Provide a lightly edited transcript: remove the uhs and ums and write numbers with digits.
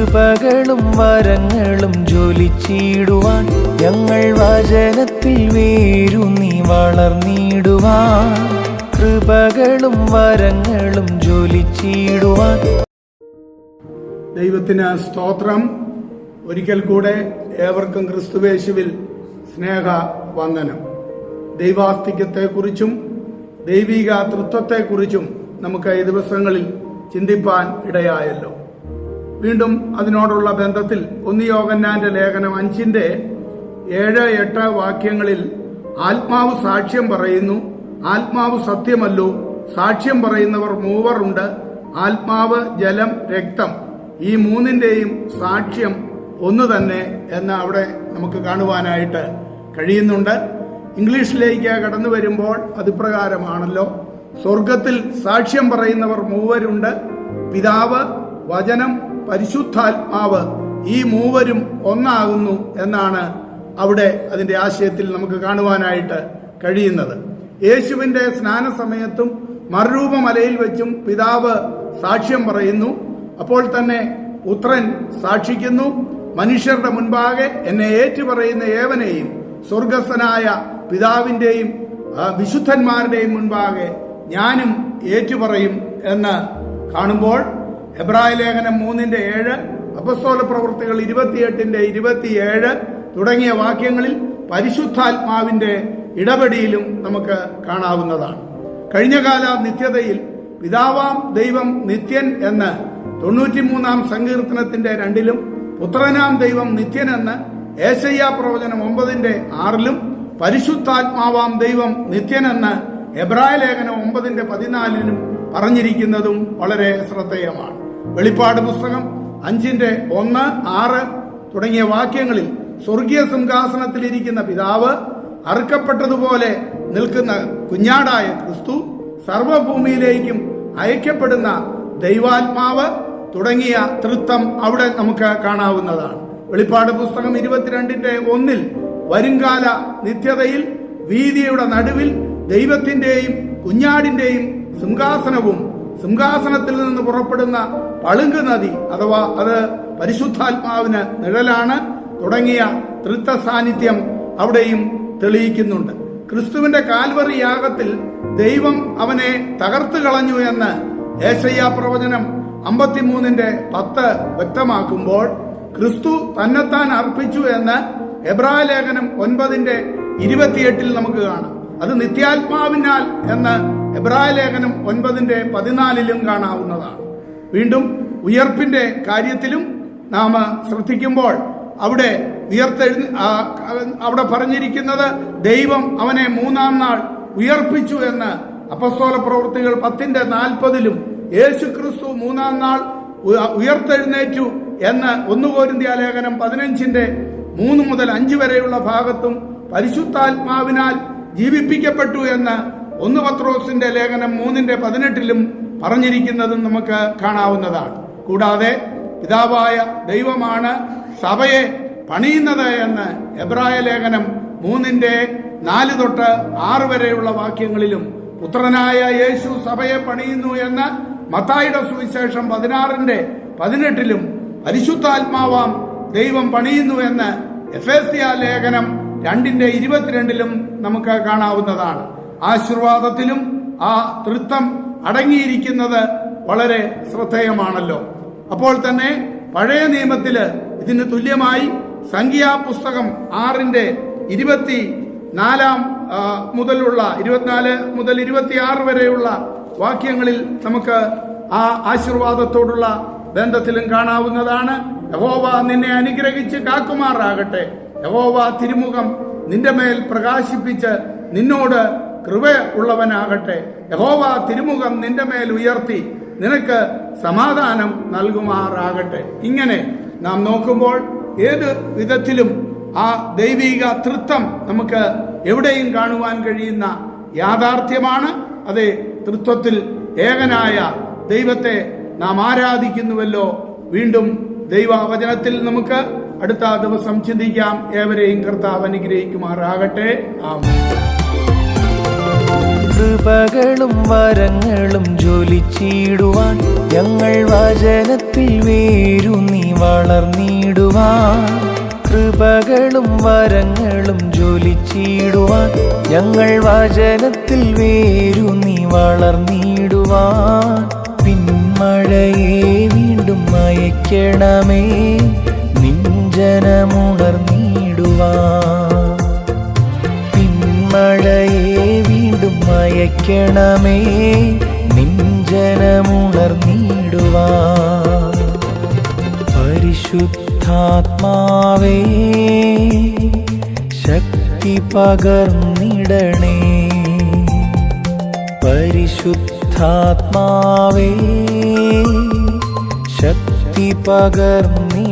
കൃപകളും വരങ്ങളും ജ്വലിച്ചിടുവാൻ ഞങ്ങൾ വചനത്തിൽ വേരൂന്നി വളർന്നിടുവാൻ കൃപകളും വരങ്ങളും ജ്വലിച്ചിടുവാൻ. ദൈവത്തിന് സ്തോത്രം. ഒരിക്കൽ കൂടെ ഏവർക്കും ക്രിസ്തുവേശുവിൽ സ്നേഹ വന്ദനം. ദൈവാസ്തിക്യത്തെക്കുറിച്ചും ദൈവിക തൃത്വത്തെക്കുറിച്ചും നമുക്ക് ഈ ദിവസങ്ങളിൽ ചിന്തിപ്പാൻ ഇടയായല്ലോ. വീണ്ടും അതിനോടുള്ള ബന്ധത്തിൽ 1 യോഹന്നാന്റെ ലേഖനം 5:7-8 വാക്യങ്ങളിൽ ആത്മാവ് സാക്ഷ്യം പറയുന്നു, ആത്മാവ് സത്യമല്ലോ, സാക്ഷ്യം പറയുന്നവർ മൂവറുണ്ട്, ആത്മാവ്, ജലം, രക്തം, ഈ മൂന്നിന്റെയും സാക്ഷ്യം ഒന്ന് തന്നെ എന്ന് അവിടെ നമുക്ക് കാണുവാനായിട്ട് കഴിയുന്നുണ്ട്. ഇംഗ്ലീഷിലേക്ക് കടന്നു വരുമ്പോൾ അതിപ്രകാരമാണല്ലോ. സ്വർഗത്തിൽ സാക്ഷ്യം പറയുന്നവർ മൂവരുണ്ട്, പിതാവ്, വചനം, പരിശുദ്ധാത്മാവ്, ഈ മൂവരും ഒന്നാകുന്നു എന്നാണ് അവിടെ അതിന്റെ ആശയത്തിൽ നമുക്ക് കാണുവാനായിട്ട് കഴിയുന്നത്. യേശുവിന്റെ സ്നാന സമയത്തും മറുരൂപമലയിൽ വെച്ചും പിതാവ് സാക്ഷ്യം പറയുന്നു. അപ്പോൾ തന്നെ പുത്രൻ സാക്ഷിക്കുന്നു, മനുഷ്യരുടെ മുൻപാകെ എന്നെ ഏറ്റുപറയുന്ന ഏവനെയും സ്വർഗസ്ഥനായ പിതാവിന്റെയും വിശുദ്ധന്മാരുടെയും മുൻപാകെ ഞാനും ഏറ്റുപറയും എന്ന് കാണുമ്പോൾ എബ്രായ ലേഖനം 3:7, അപ്പസ്തോല പ്രവൃത്തികൾ 28:27 തുടങ്ങിയ വാക്യങ്ങളിൽ പരിശുദ്ധാത്മാവിന്റെ ഇടപെടിയിലും നമുക്ക് കാണാവുന്നതാണ്. കഴിഞ്ഞകാല നിത്യതയിൽ പിതാവാം ദൈവം നിത്യൻ എന്ന് 93-ാം സങ്കീർത്തനത്തിന്റെ 2-ലും പുത്രനാം ദൈവം നിത്യൻ എന്ന് ഏശയ്യാ പ്രവചനം 9:6-ലും പരിശുദ്ധാത്മാവാം ദൈവം നിത്യനെന്ന് എബ്രായ ലേഖനം 9:14-ലും പറഞ്ഞിരിക്കുന്നതും വളരെ ശ്രദ്ധേയമാണ്. വെളിപ്പാട് പുസ്തകം 5:1, 6 തുടങ്ങിയ വാക്യങ്ങളിൽ സ്വർഗീയ സിംഹാസനത്തിലിരിക്കുന്ന പിതാവ്, അറുക്കപ്പെട്ടതുപോലെ നിൽക്കുന്ന കുഞ്ഞാടായ ക്രിസ്തു, സർവഭൂമിയിലേക്കും അയക്കപ്പെടുന്ന ദൈവാത്മാവ് തുടങ്ങിയ തൃത്വം അവിടെ നമുക്ക് കാണാവുന്നതാണ്. വെളിപ്പാട് പുസ്തകം 22:1 വരുംകാല നിത്യതയിൽ വീതിയുടെ നടുവിൽ ദൈവത്തിന്റെയും കുഞ്ഞാടിന്റെയും സിംഹാസനവും സിംഹാസനത്തിൽ നിന്ന് പുറപ്പെടുന്ന പളുങ്ക് നദി അഥവാ അത് പരിശുദ്ധാത്മാവിന് നിഴലാണ് തുടങ്ങിയ തൃത്വ സാന്നിധ്യം അവിടെയും തെളിയിക്കുന്നുണ്ട്. ക്രിസ്തുവിന്റെ കാൽവറി യാഗത്തിൽ ദൈവം അവനെ തകർത്തു കളഞ്ഞു എന്ന് ഏശയ്യാ പ്രവചനം 53:10 വ്യക്തമാക്കുമ്പോൾ ക്രിസ്തു തന്നെത്താൻ അർപ്പിച്ചു എന്ന് എബ്രായ ലേഖനം 9:28 നമുക്ക് കാണാം. അത് നിത്യാത്മാവിനാൽ എന്ന് എബ്രായ ലേഖനം 9:14 കാണാവുന്നതാണ്. വീണ്ടും ഉയർപ്പിന്റെ കാര്യത്തിലും നാം ശ്രദ്ധിക്കുമ്പോൾ അവിടെ അവിടെ പറഞ്ഞിരിക്കുന്നത് ദൈവം അവനെ 3-ാം നാൾ ഉയർപ്പിച്ചു എന്ന് അപ്പസ്തോല പ്രവൃത്തികൾ 10:40-ലും യേശു ക്രിസ്തു 3-ാം നാൾ ഉയർത്തെഴുന്നേറ്റു എന്ന് 1 കൊരിന്ത്യർ ലേഖനം 15:3-5 വരെയുള്ള ഭാഗത്തും പരിശുദ്ധാത്മാവിനാൽ ജീവിപ്പിക്കപ്പെട്ടു എന്ന് 1 പത്രോസിന്റെ ലേഖനം 3:18-ലും പറഞ്ഞിരിക്കുന്നതും നമുക്ക് കാണാവുന്നതാണ്. കൂടാതെ പിതാവായ ദൈവമാണ് സഭയെ പണിയുന്നത് എന്ന് എബ്രായ ലേഖനം 3:4-6 വരെയുള്ള വാക്യങ്ങളിലും പുത്രനായ യേശു സഭയെ പണിയുന്നു എന്ന് മത്തായിയുടെ സുവിശേഷം 16:18-ലും പരിശുദ്ധാത്മാവാം ദൈവം പണിയുന്നു എന്ന് എഫേസ്യ ലേഖനം 2:22-ലും നമുക്ക് കാണാവുന്നതാണ്. ആശീർവാദത്തിലും ആ തൃത്വം അടങ്ങിയിരിക്കുന്നത് വളരെ ശ്രദ്ധേയമാണല്ലോ. അപ്പോൾ തന്നെ പഴയ നിയമത്തില് ഇതിന് തുല്യമായി സംഖ്യാപുസ്തകം 6:24 മുതലുള്ള 24 മുതൽ 26 വരെയുള്ള വാക്യങ്ങളിൽ നമുക്ക് ആ ആശീർവാദത്തോടുള്ള ബന്ധത്തിലും കാണാവുന്നതാണ്. യഹോവ നിന്നെ അനുഗ്രഹിച്ച് കാക്കുമാറാകട്ടെ, യഹോവ തിരുമുഖം നിന്റെ മേൽ പ്രകാശിപ്പിച്ച് നിന്നോട് കൃപ ഉള്ളവനാകട്ടെ, യഹോവ തിരുമുഖം നിന്റെ മേൽ ഉയർത്തി നിനക്ക് സമാധാനം നൽകുമാറാകട്ടെ. ഇങ്ങനെ നാം നോക്കുമ്പോൾ ഏത് വിധത്തിലും ആ ദൈവിക തൃത്വം നമുക്ക് എവിടെയും കാണുവാൻ കഴിയുന്ന യാഥാർത്ഥ്യമാണ്. അതേ തൃത്വത്തിൽ ഏകനായ ദൈവത്തെ നാം ആരാധിക്കുന്നുവല്ലോ. വീണ്ടും ദൈവവചനത്തിൽ നമുക്ക് അടുത്ത ദിവസം ചിന്തിക്കാം. ഏവരെയും കർത്താവ് അനുഗ്രഹിക്കുമാറാകട്ടെ. ആമേൻ. കൃപകളും വരങ്ങളും ജ്വലിച്ചിടുവാൻ ഞങ്ങൾ വചനത്തിൽ വേരൂന്നി വളർന്നിടുവാൻ. കൃപകളും വരങ്ങളും ജ്വലിച്ചിടുവാൻ ഞങ്ങൾ വചനത്തിൽ വേരൂന്നി വളർന്നിടുവാൻ. പിന്മഴയെ വീണ്ടും അയക്കണമേ നിഞ്ജനമുണർന്നിടുവാൻ. പിന്മഴയെ വീണ്ടും അയക്കണമേ നിഞ്ജനമുണർന്നിടുവാൻ. പരിശുദ്ധാത്മാവേ ശക്തി പകർന്നിടണേ. പരിശുദ്ധാത്മാവേ ശക്തി പകർന്നി